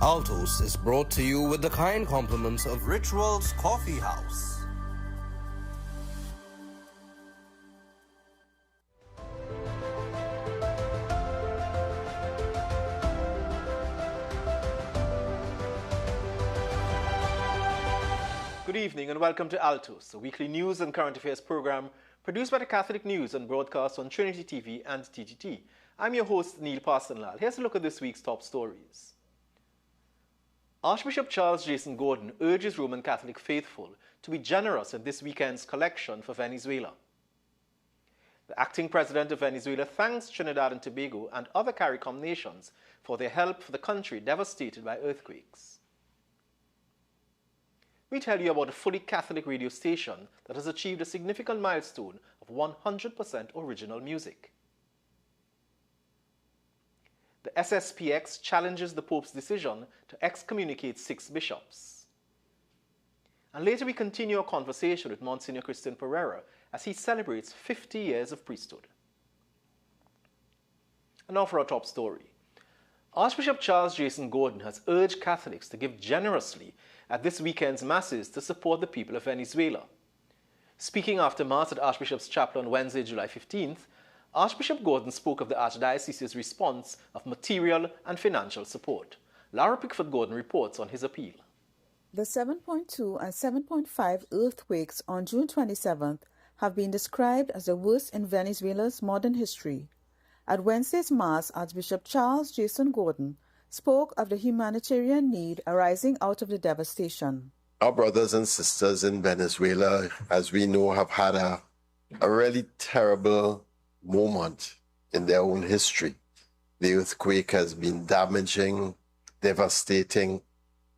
Altos is brought to you with the kind compliments of Rituals Coffee House. Good evening and welcome to Altos, a weekly news and current affairs program produced by the Catholic News and broadcast on Trinity TV and T&T. I'm your host, Neil Parsonlal. Here's a look at this week's top stories. Archbishop Charles Jason Gordon urges Roman Catholic faithful to be generous in this weekend's collection for Venezuela. The acting president of Venezuela thanks Trinidad and Tobago and other CARICOM nations for their help for the country devastated by earthquakes. We tell you about a fully Catholic radio station that has achieved a significant milestone of 100% original music. The SSPX challenges the Pope's decision to excommunicate 6 bishops. And later we continue our conversation with Msgr Christian Pereira as he celebrates 50 years of priesthood. And now for our top story. Archbishop Charles Jason Gordon has urged Catholics to give generously at this weekend's masses to support the people of Venezuela. Speaking after Mass at Archbishop's Chapel on Wednesday, July 15th, Archbishop Gordon spoke of the Archdiocese's response of material and financial support. Lara Pickford-Gordon reports on his appeal. The 7.2 and 7.5 earthquakes on June 27th have been described as the worst in Venezuela's modern history. At Wednesday's Mass, Archbishop Charles Jason Gordon spoke of the humanitarian need arising out of the devastation. Our brothers and sisters in Venezuela, as we know, have had a really terrible moment in their own history. The earthquake has been damaging, devastating,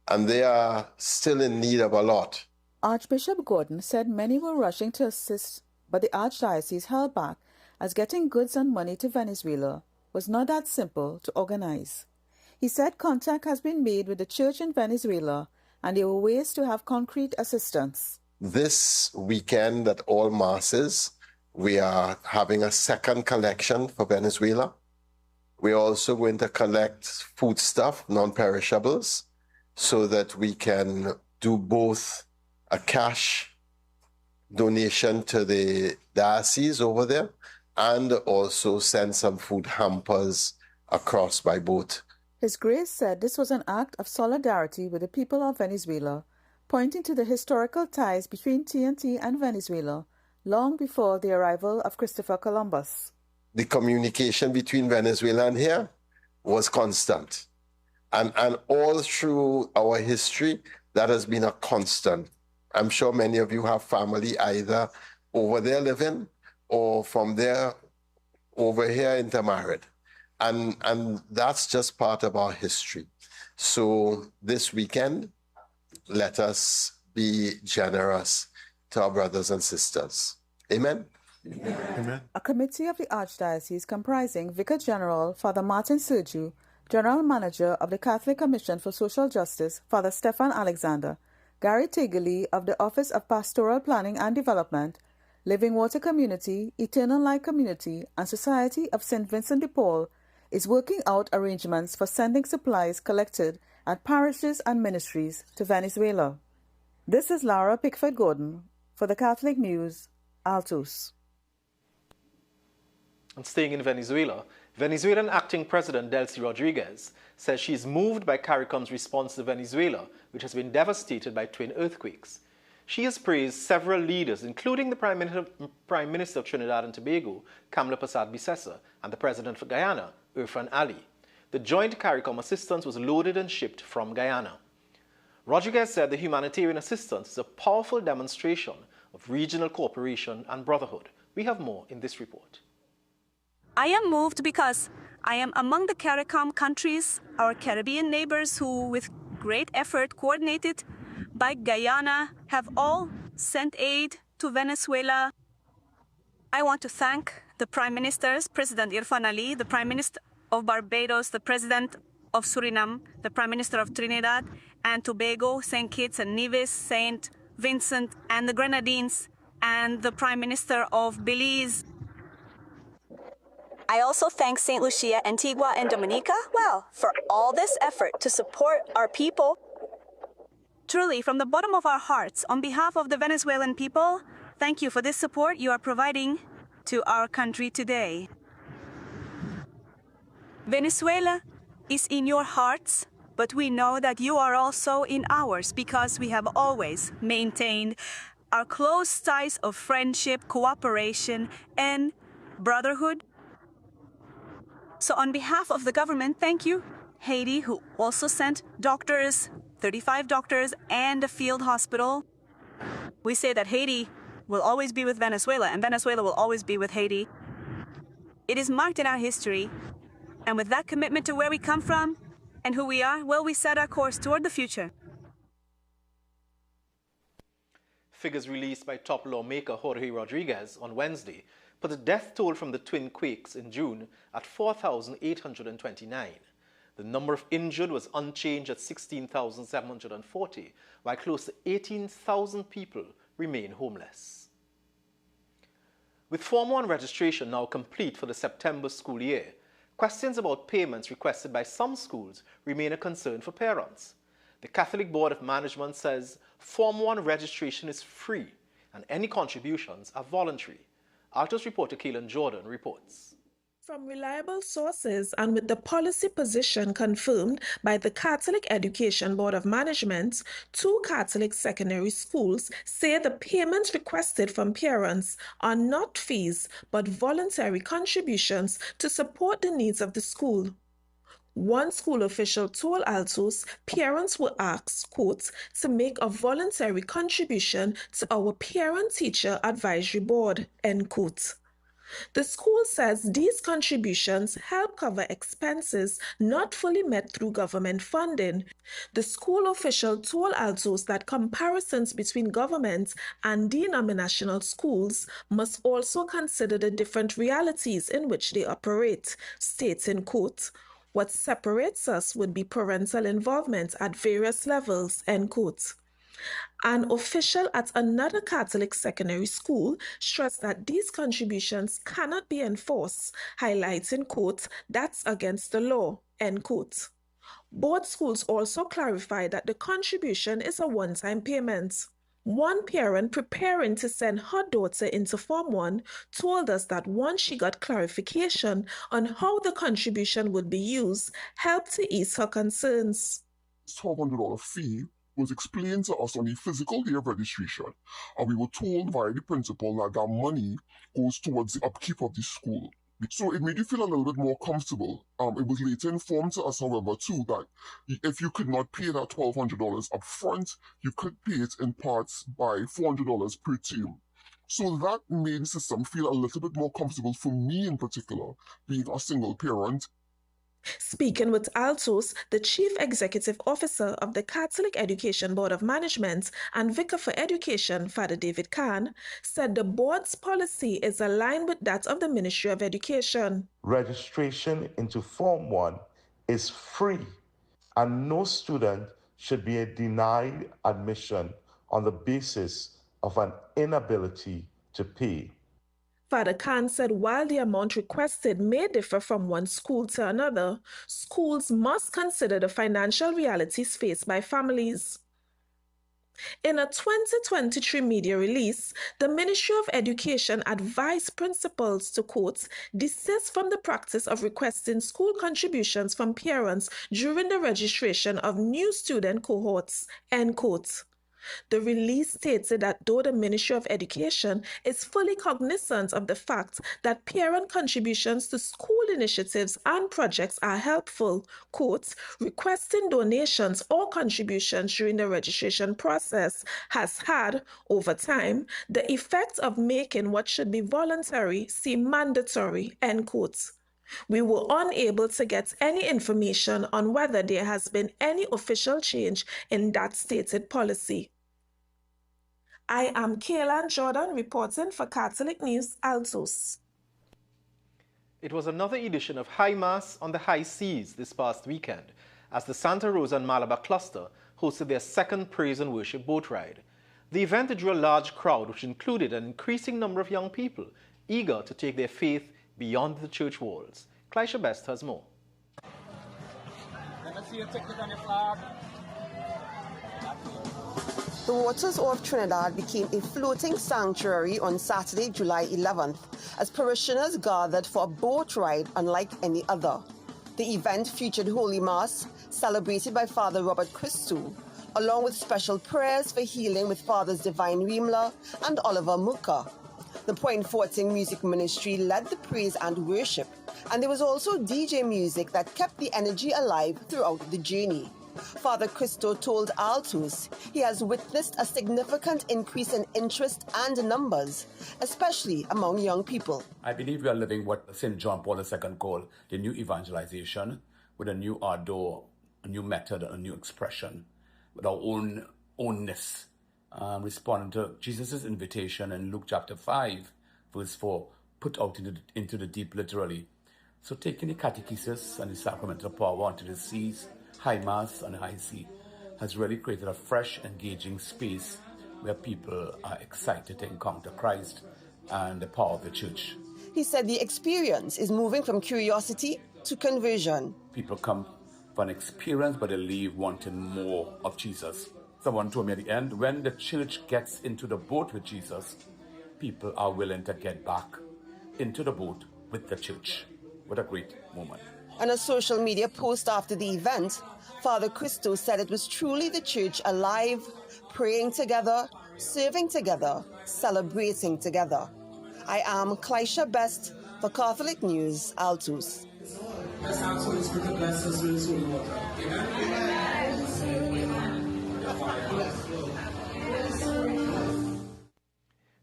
and they are still in need of a lot. Archbishop Gordon said many were rushing to assist, but the Archdiocese held back as getting goods and money to Venezuela was not that simple to organize. He said contact has been made with the church in Venezuela and there were ways to have concrete assistance. This weekend at all masses, we are having a second collection for Venezuela. We're also going to collect foodstuff, non-perishables, so that we can do both a cash donation to the diocese over there and also send some food hampers across by boat. His Grace said this was an act of solidarity with the people of Venezuela, pointing to the historical ties between T&T and Venezuela long before the arrival of Christopher Columbus. The communication between Venezuela and here was constant. And all through our history, that has been a constant. I'm sure many of you have family either over there living or from there over here intermarried. And that's just part of our history. So this weekend, let us be generous to our brothers and sisters. Amen? Amen. A committee of the Archdiocese comprising Vicar General Father Martin Sergiu, General Manager of the Catholic Commission for Social Justice Father Stefan Alexander, Gary Tegerly of the Office of Pastoral Planning and Development, Living Water Community, Eternal Light Community, and Society of St. Vincent de Paul is working out arrangements for sending supplies collected at parishes and ministries to Venezuela. This is Lara Pickford-Gordon for the Catholic News, Altos. And staying in Venezuela, Venezuelan acting President Delcy Rodriguez says she is moved by CARICOM's response to Venezuela, which has been devastated by twin earthquakes. She has praised several leaders, including the Prime Minister of Trinidad and Tobago, Kamla Persad-Bissessar, and the President of Guyana, Irfan Ali. The joint CARICOM assistance was loaded and shipped from Guyana. Rodriguez said the humanitarian assistance is a powerful demonstration of regional cooperation and brotherhood. We have more in this report. I am moved because I am among the CARICOM countries, our Caribbean neighbors who, with great effort coordinated by Guyana, have all sent aid to Venezuela. I want to thank the Prime Ministers, President Irfan Ali, the Prime Minister of Barbados, the President of Suriname, the Prime Minister of Trinidad and Tobago, St. Kitts and Nevis, St. Vincent and the Grenadines, and the Prime Minister of Belize. I also thank St. Lucia, Antigua, and Dominica, for all this effort to support our people. Truly, from the bottom of our hearts, on behalf of the Venezuelan people, thank you for this support you are providing to our country today. Venezuela is in your hearts, but we know that you are also in ours because we have always maintained our close ties of friendship, cooperation, and brotherhood. So on behalf of the government, thank you, Haiti, who also sent doctors, 35 doctors, and a field hospital. We say that Haiti will always be with Venezuela, and Venezuela will always be with Haiti. It is marked in our history, and with that commitment to where we come from and who we are, we set our course toward the future. Figures released by top lawmaker Jorge Rodriguez on Wednesday put the death toll from the twin quakes in June at 4,829. The number of injured was unchanged at 16,740, while close to 18,000 people remain homeless. With Form 1 registration now complete for the September school year, questions about payments requested by some schools remain a concern for parents. The Catholic Board of Management says Form 1 registration is free and any contributions are voluntary. Altos reporter Kaelan Jordan reports. From reliable sources and with the policy position confirmed by the Catholic Education Board of Management, 2 Catholic secondary schools say the payments requested from parents are not fees but voluntary contributions to support the needs of the school. One school official told Altos parents were asked, quote, to make a voluntary contribution to our parent-teacher advisory board, end quote. The school says these contributions help cover expenses not fully met through government funding. The school official told Altos that comparisons between government and denominational schools must also consider the different realities in which they operate, stating, quote, what separates us would be parental involvement at various levels, end quote. An official at another Catholic secondary school stressed that these contributions cannot be enforced, highlighting, quote, that's against the law, end quote. Both schools also clarified that the contribution is a one-time payment. One parent preparing to send her daughter into Form 1 told us that once she got clarification on how the contribution would be used, helped to ease her concerns. $1,200 fee was explained to us on the physical day of registration, and we were told by the principal that that money goes towards the upkeep of the school. So it made you feel a little bit more comfortable. It was later informed to us, however, too, that if you could not pay that $1,200 up front, you could pay it in parts by $400 per term. So that made the system feel a little bit more comfortable for me in particular, being a single parent. Speaking with Altos, the Chief Executive Officer of the Catholic Education Board of Management and Vicar for Education, Father David Khan, said the board's policy is aligned with that of the Ministry of Education. Registration into Form 1 is free, and no student should be denied admission on the basis of an inability to pay. Father Khan said while the amount requested may differ from one school to another, schools must consider the financial realities faced by families. In a 2023 media release, the Ministry of Education advised principals to, quote, desist from the practice of requesting school contributions from parents during the registration of new student cohorts, end quote. The release stated that though the Ministry of Education is fully cognizant of the fact that parent contributions to school initiatives and projects are helpful, quote, requesting donations or contributions during the registration process has had, over time, the effect of making what should be voluntary seem mandatory, end quote. We were unable to get any information on whether there has been any official change in that stated policy. I am Kaelan Jordan reporting for Catholic News, Altos. It was another edition of High Mass on the High Seas this past weekend as the Santa Rosa and Malabar cluster hosted their second praise and worship boat ride. The event drew a large crowd which included an increasing number of young people eager to take their faith beyond the church walls. Clisha Best has more. Let me see your ticket on your flag. The waters of Trinidad became a floating sanctuary on Saturday, July 11th, as parishioners gathered for a boat ride unlike any other. The event featured Holy Mass, celebrated by Father Robert Christou, along with special prayers for healing with Fathers Divine Rimla and Oliver Muka. The Point Forting Music Ministry led the praise and worship, and there was also DJ music that kept the energy alive throughout the journey. Father Christou told Altos he has witnessed a significant increase in interest and numbers, especially among young people. I believe we are living what St. John Paul II called the new evangelization, with a new ardor, a new method, a new expression, with our own ownness, responding to Jesus' invitation in Luke chapter 5, verse 4, put out into the deep, literally. So taking the catechesis and the sacramental power onto the seas, High Mass and High Sea, has really created a fresh, engaging space where people are excited to encounter Christ and the power of the church. He said the experience is moving from curiosity to conversion. People come for an experience, but they leave wanting more of Jesus. Someone told me at the end, when the church gets into the boat with Jesus, people are willing to get back into the boat with the church. What a great moment. In a social media post after the event, Father Christou said it was truly the church alive, praying together, serving together, celebrating together. I am Clisha Best for Catholic News, Altos. Let's ask Holy Spirit to bless us with His holy water. Amen.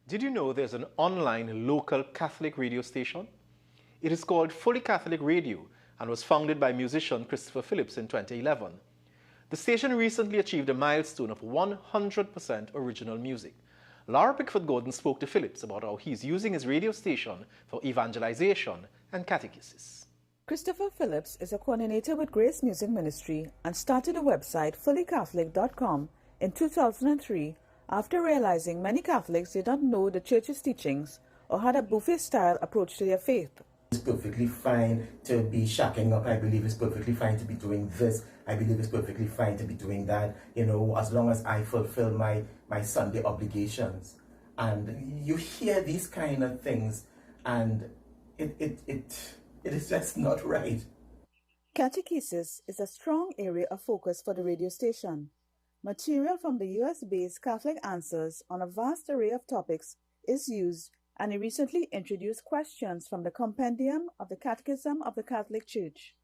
Did you know there's an online local Catholic radio station? It is called Fully Catholic Radio and was founded by musician Christopher Phillips in 2011. The station recently achieved a milestone of 100% original music. Laura Pickford Gordon spoke to Phillips about how he's using his radio station for evangelization and catechesis. Christopher Phillips is a coordinator with Grace Music Ministry and started a website fullycatholic.com in 2003 after realizing many Catholics did not know the church's teachings or had a buffet-style approach to their faith. It's perfectly fine to be shacking up. I believe it's perfectly fine to be doing this. I believe it's perfectly fine to be doing that. You know, as long as I fulfill my Sunday obligations. And you hear these kind of things, and it is just not right. Catechesis is a strong area of focus for the radio station. Material from the US-based Catholic Answers on a vast array of topics is used, and he recently introduced questions from the Compendium of the Catechism of the Catholic Church.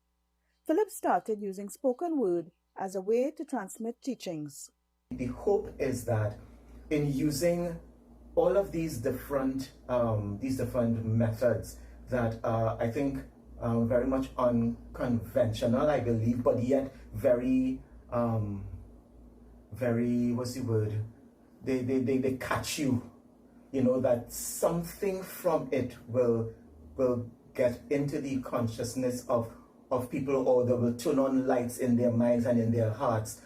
Philip started using spoken word as a way to transmit teachings. The hope is that in using all of these different methods that I think very much unconventional, I believe, but yet very what's the word? They catch you. You know, that something from it will get into the consciousness of people, or they will turn on lights in their minds and in their hearts.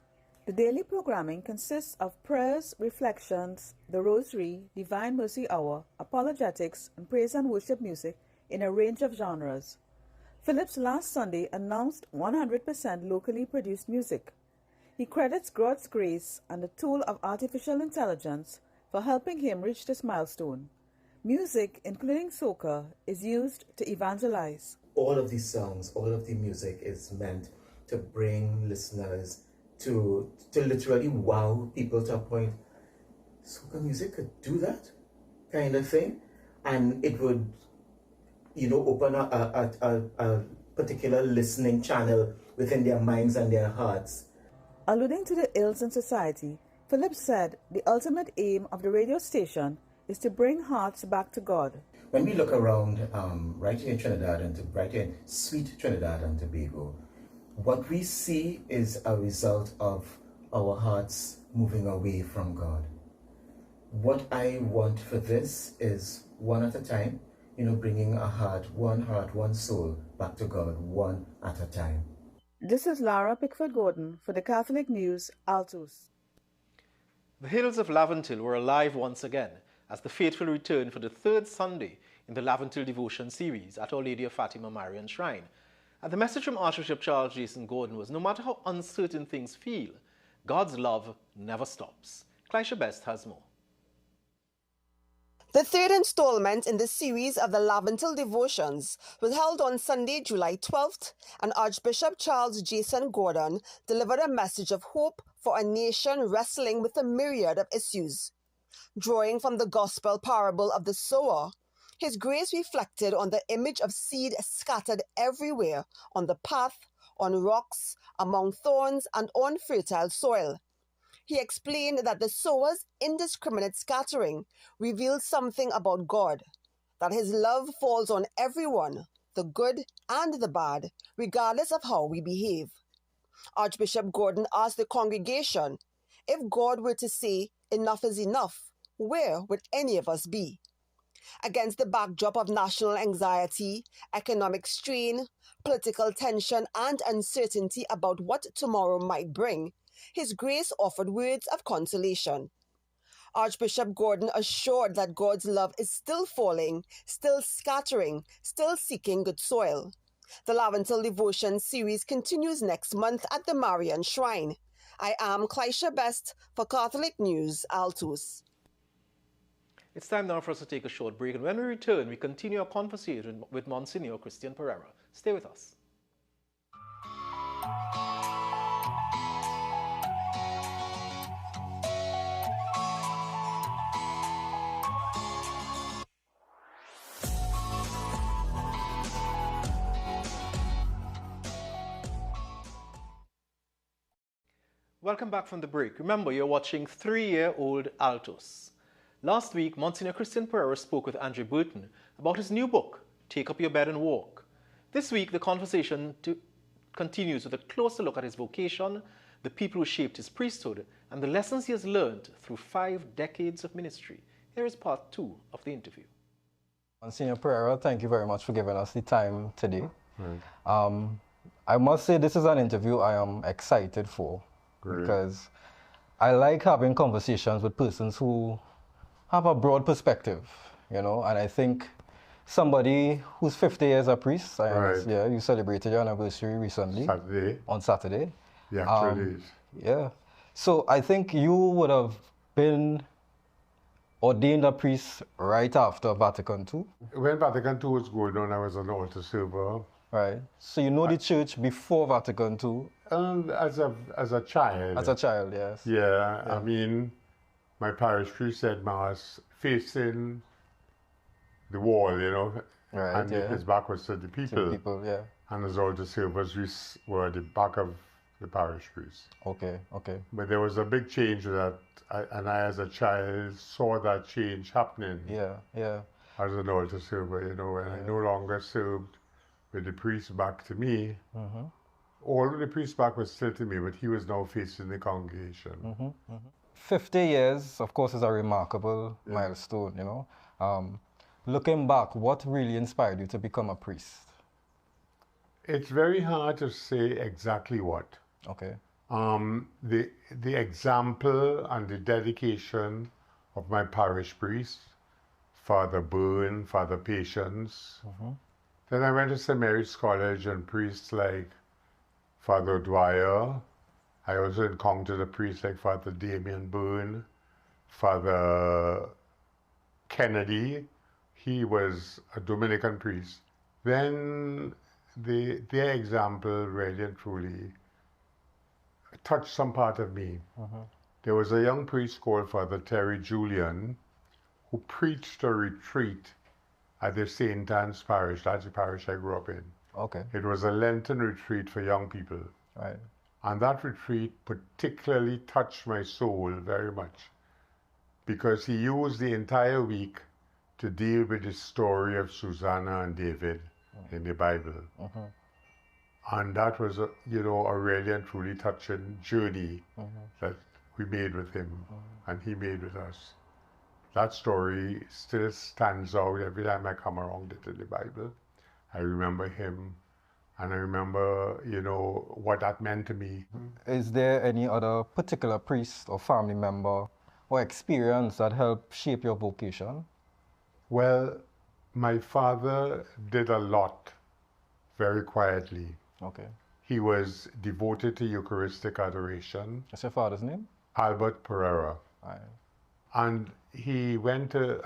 The daily programming consists of prayers, reflections, the Rosary, Divine Mercy Hour, apologetics, and praise and worship music in a range of genres. Phillips last Sunday announced 100% locally produced music. He credits God's grace and the tool of artificial intelligence for helping him reach this milestone. Music, including soca, is used to evangelize. All of these songs, all of the music is meant to bring listeners to literally wow people to a point. Soca music could do that kind of thing, and it would, you know, open a particular listening channel within their minds and their hearts. Alluding to the ills in society, Phillips said the ultimate aim of the radio station is to bring hearts back to God. When we look around right here in Trinidad right here in sweet Trinidad and Tobago, what we see is a result of our hearts moving away from God. What I want for this is one at a time, you know, bringing heart, one soul back to God, one at a time. This is Laura Pickford Gordon for the Catholic News, Altos. The hills of Laventille were alive once again as the faithful returned for the third Sunday in the Laventil Devotion series at Our Lady of Fatima Marian Shrine. And the message from Archbishop Charles Jason Gordon was, no matter how uncertain things feel, God's love never stops. Clisha Best has more. The third installment in the series of the Laventil Devotions was held on Sunday, July 12th, and Archbishop Charles Jason Gordon delivered a message of hope for a nation wrestling with a myriad of issues. Drawing from the gospel parable of the sower, his grace reflected on the image of seed scattered everywhere on the path, on rocks, among thorns, and on fertile soil. He explained that the sower's indiscriminate scattering reveals something about God, that his love falls on everyone, the good and the bad, regardless of how we behave. Archbishop Gordon asked the congregation, if God were to say, enough is enough, where would any of us be? Against the backdrop of national anxiety, economic strain, political tension, and uncertainty about what tomorrow might bring, His Grace offered words of consolation. Archbishop Gordon assured that God's love is still falling, still scattering, still seeking good soil. The Laventil Devotion series continues next month at the Marian Shrine. I am Clisha Best for Catholic News, Altos. It's time now for us to take a short break, and when we return, we continue our conversation with Msgr Christian Pereira. Stay with us. Welcome back from the break. Remember, you're watching 3-year-old Altos. Last week, Msgr Christian Pereira spoke with Andrew Burton about his new book, Take Up Your Bed and Walk. This week, the conversation continues with a closer look at his vocation, the people who shaped his priesthood, and the lessons he has learned through 5 decades of ministry. Here is part 2 of the interview. Msgr Pereira, thank you very much for giving us the time today. I must say this is an interview I am excited for. Great. Because I like having conversations with persons who have a broad perspective, you know, and I think somebody who's 50 years a priest, yeah, you celebrated your anniversary recently. On Saturday. Yeah, actually. Yeah. So I think you would have been ordained a priest right after Vatican II. When Vatican II was going on, I was an altar server. Right. So you know the church before Vatican II? As a child. As a child, yes. Yeah. I mean, my parish priest said Mass facing the wall, you know, and his back was to the people. To the people, yeah. And as altar servers, we were at the back of the parish priest. Okay, okay. But there was a big change that, I as a child saw that change happening. Yeah, yeah. As an altar server, you know, and I no longer served with the priest back to me. Although the priest back was still to me, but he was now facing the congregation. 50 years, of course, is a remarkable milestone, you know. Looking back, what really inspired you to become a priest? It's very hard to say exactly what. Okay. The example and the dedication of my parish priest, Father Byrne, Father Patience. Then I went to St. Mary's College and priests like Father Dwyer. I also encountered a priest like Father Damien Byrne, Father Kennedy. He was a Dominican priest. Then their example really and truly touched some part of me. There was a young priest called Father Terry Julian who preached a retreat at the St. Anne's Parish. That's the parish I grew up in. Okay. It was a Lenten retreat for young people. Right. And that retreat particularly touched my soul very much because he used the entire week to deal with the story of Susanna and David in the Bible. And that was, a really and truly touching journey that we made with him and he made with us. That story still stands out every time I come around it in the Bible. I remember him and I remember, what that meant to me. Is there any other particular priest or family member or experience that helped shape your vocation? Well, My father did a lot very quietly. Okay. He was devoted to Eucharistic adoration. What's your father's name? Albert Pereira. Right. And he went to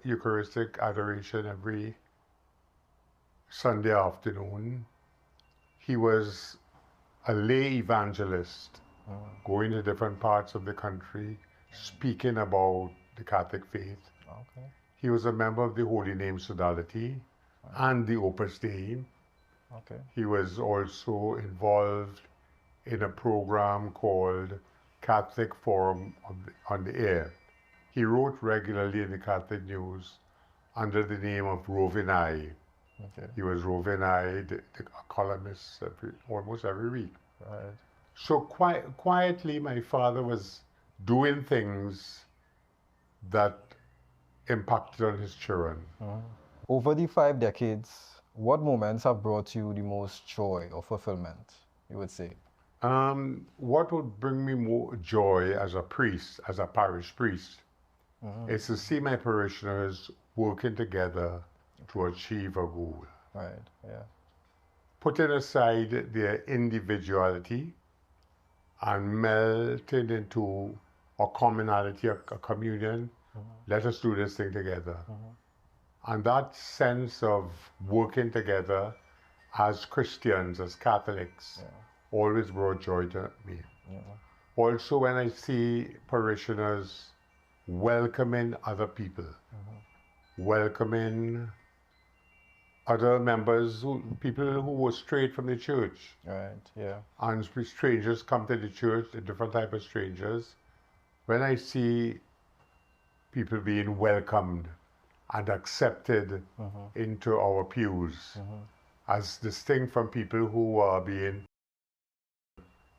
Eucharistic adoration every Sunday afternoon. He was a lay evangelist, going to different parts of the country, speaking about the Catholic faith. Okay. He was a member of the Holy Name Sodality and the Opus Dei. Okay. He was also involved in a program called Catholic Forum on the Air. He wrote regularly in the Catholic News under the name of Roving Eye. Okay. He was Roving Eye, the columnist almost every week. Right. So quietly, my father was doing things that impacted on his children. Over the 5 decades, what moments have brought you the most joy or fulfillment, you would say? What would bring me more joy as a priest, as a parish priest, is to see my parishioners working together to achieve a goal. Right, yeah. Putting aside their individuality and melting into a commonality, a communion. Let us do this thing together. And that sense of working together as Christians, as Catholics, always brought joy to me. Also, when I see parishioners welcoming other people, welcoming other members, people who were straight from the church. Right, yeah. And strangers come to the church, different type of strangers. When I see people being welcomed and accepted into our pews, as distinct from people who are being,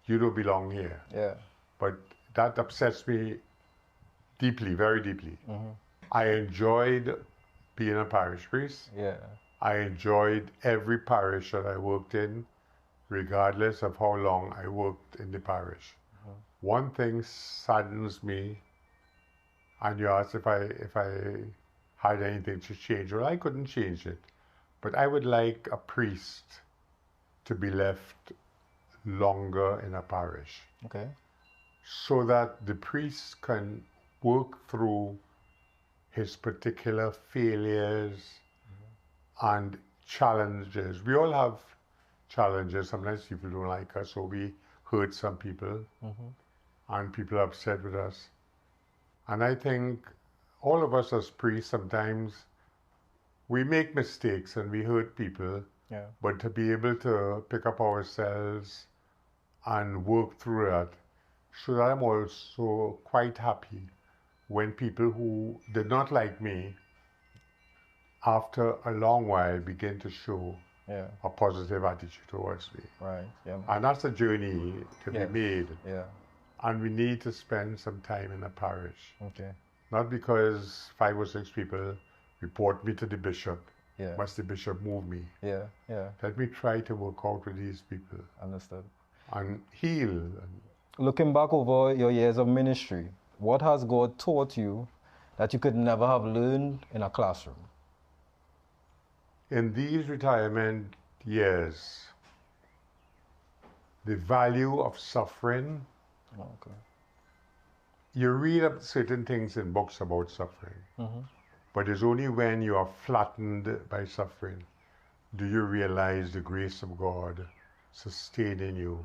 you don't belong here. Yeah. But that upsets me deeply, very deeply. I enjoyed being a parish priest. Yeah. I enjoyed every parish that I worked in, regardless of how long I worked in the parish. One thing saddens me, and you asked if I had anything to change. Well, I couldn't change it, but I would like a priest to be left longer in a parish. Okay. So that the priest can work through his particular failures and challenges. We all have challenges. Sometimes people don't like us, or we hurt some people, and people are upset with us. And I think all of us as priests, sometimes we make mistakes and we hurt people, but to be able to pick up ourselves and work through that, so that I'm also quite happy when people who did not like me, after a long while, begin to show a positive attitude towards me. Right. Yeah. And that's a journey to be made. Yeah. And we need to spend some time in a parish. Okay. Not because 5 or 6 people report me to the bishop, Yeah. must the bishop move me. Yeah. Yeah. Let me try to work out with these people. Understood. And heal. Looking back over your years of ministry, what has God taught you that you could never have learned in a classroom? In these retirement years, the value of suffering. Okay. You read up certain things in books about suffering, but it's only when you are flattened by suffering do you realize the grace of God sustaining you.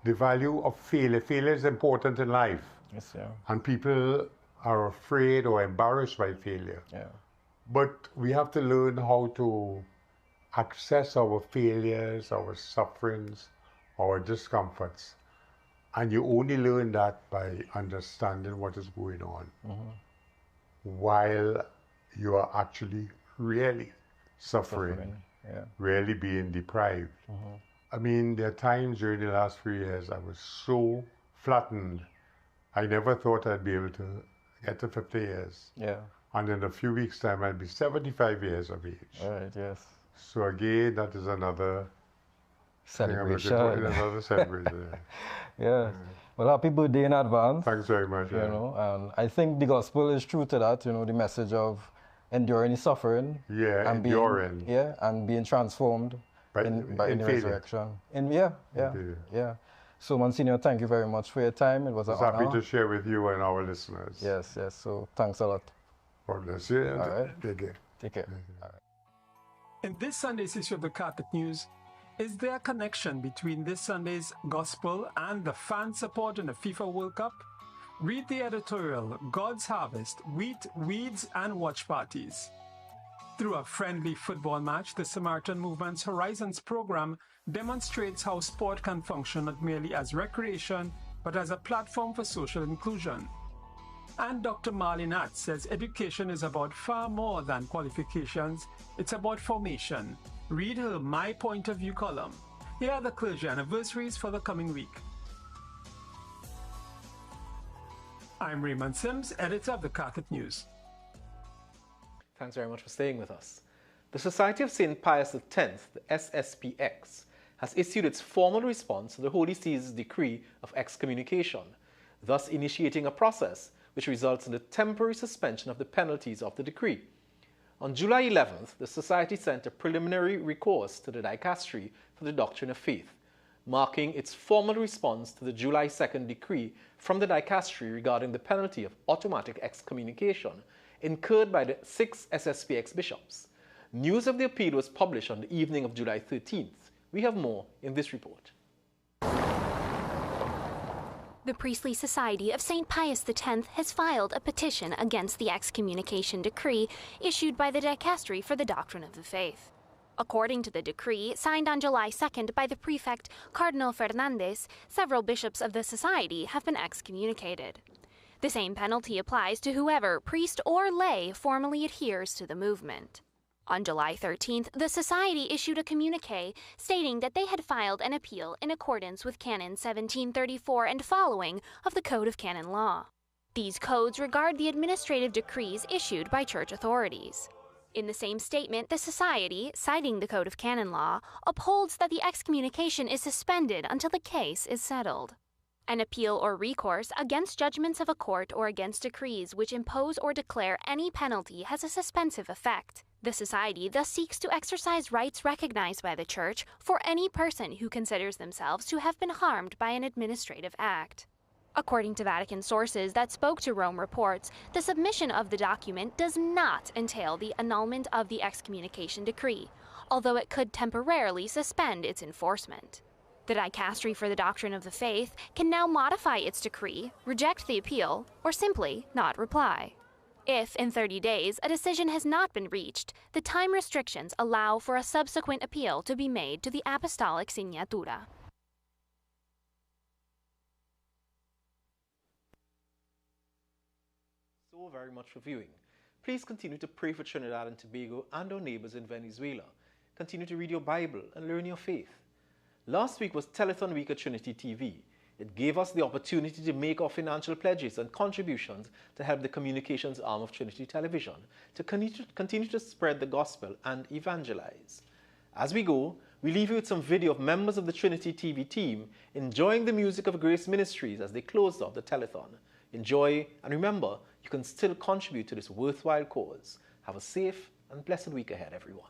The value of failure. Failure is important in life. Yes, yeah. And people are afraid or embarrassed by failure. Yeah. But we have to learn how to access our failures, our sufferings, our discomforts. And you only learn that by understanding what is going on while you are actually really suffering. Really being deprived. I mean, there are times during the last 3 years I was so flattened. I never thought I'd be able to get to 50 years. Yeah. And in a few weeks' time, I'll be 75 years of age. Right, yes. So again, that is another celebration. Another celebration. Yes. Well, happy birthday in advance. Thanks very much. You know, and I think the gospel is true to that. You know, the message of enduring his suffering. Yeah, and enduring. And being transformed in the resurrection. Yeah. So, Monsignor, thank you very much for your time. It was an honor. Happy to share with you and our listeners. Yes. So, thanks a lot. God bless you. All right. Take care. Take care. All right. In this Sunday's issue of the Catholic News, is there a connection between this Sunday's gospel and the fan support in the FIFA World Cup? Read the editorial, God's Harvest, Wheat, Weeds and Watch Parties. Through a friendly football match, the Samaritan Movement's Horizons program demonstrates how sport can function not merely as recreation, but as a platform for social inclusion. And Dr. Marlene says education is about far more than qualifications, it's about formation. Read her My Point of View column. Here are the clergy anniversaries for the coming week. I'm Raymond Sims, editor of the Catholic News. Thanks very much for staying with us. The Society of St. Pius X, the SSPX, has issued its formal response to the Holy See's decree of excommunication, thus initiating a process which results in the temporary suspension of the penalties of the decree. On July 11th, the Society sent a preliminary recourse to the Dicastery for the Doctrine of Faith, marking its formal response to the July 2nd decree from the Dicastery regarding the penalty of automatic excommunication incurred by the 6 SSPX bishops. News of the appeal was published on the evening of July 13th. We have more in this report. The Priestly Society of St. Pius X has filed a petition against the excommunication decree issued by the Dicastery for the Doctrine of the Faith. According to the decree, signed on July 2nd by the prefect Cardinal Fernandez, several bishops of the Society have been excommunicated. The same penalty applies to whoever, priest or lay, formally adheres to the movement. On July 13th, the Society issued a communiqué stating that they had filed an appeal in accordance with Canon 1734 and following of the Code of Canon Law. These codes regard the administrative decrees issued by church authorities. In the same statement, the Society, citing the Code of Canon Law, upholds that the excommunication is suspended until the case is settled. An appeal or recourse against judgments of a court or against decrees which impose or declare any penalty has a suspensive effect. The Society thus seeks to exercise rights recognized by the Church for any person who considers themselves to have been harmed by an administrative act. According to Vatican sources that spoke to Rome Reports, the submission of the document does not entail the annulment of the excommunication decree, although it could temporarily suspend its enforcement. The Dicastery for the Doctrine of the Faith can now modify its decree, reject the appeal, or simply not reply. If, in 30 days, a decision has not been reached, the time restrictions allow for a subsequent appeal to be made to the Apostolic Signatura. So very much for viewing. Please continue to pray for Trinidad and Tobago and our neighbors in Venezuela. Continue to read your Bible and learn your faith. Last week was Telethon Week at Trinity TV. It gave us the opportunity to make our financial pledges and contributions to help the communications arm of Trinity Television to continue to spread the gospel and evangelize. As we go, we leave you with some video of members of the Trinity TV team enjoying the music of Grace Ministries as they closed off the telethon. Enjoy, and remember, you can still contribute to this worthwhile cause. Have a safe and blessed week ahead, everyone.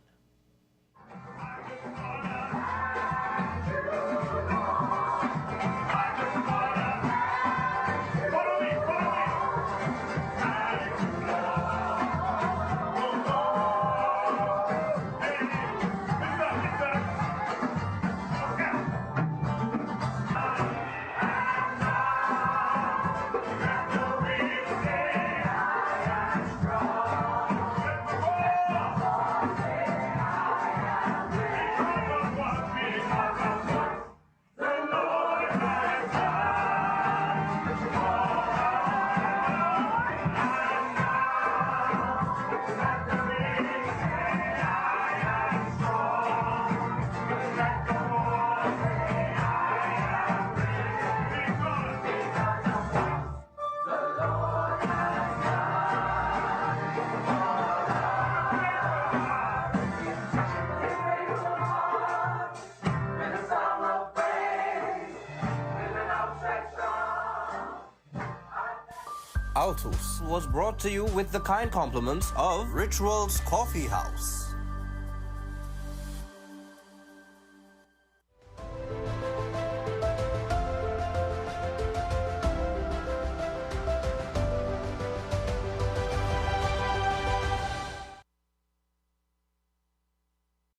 Altos was brought to you with the kind compliments of Rituals Coffee House.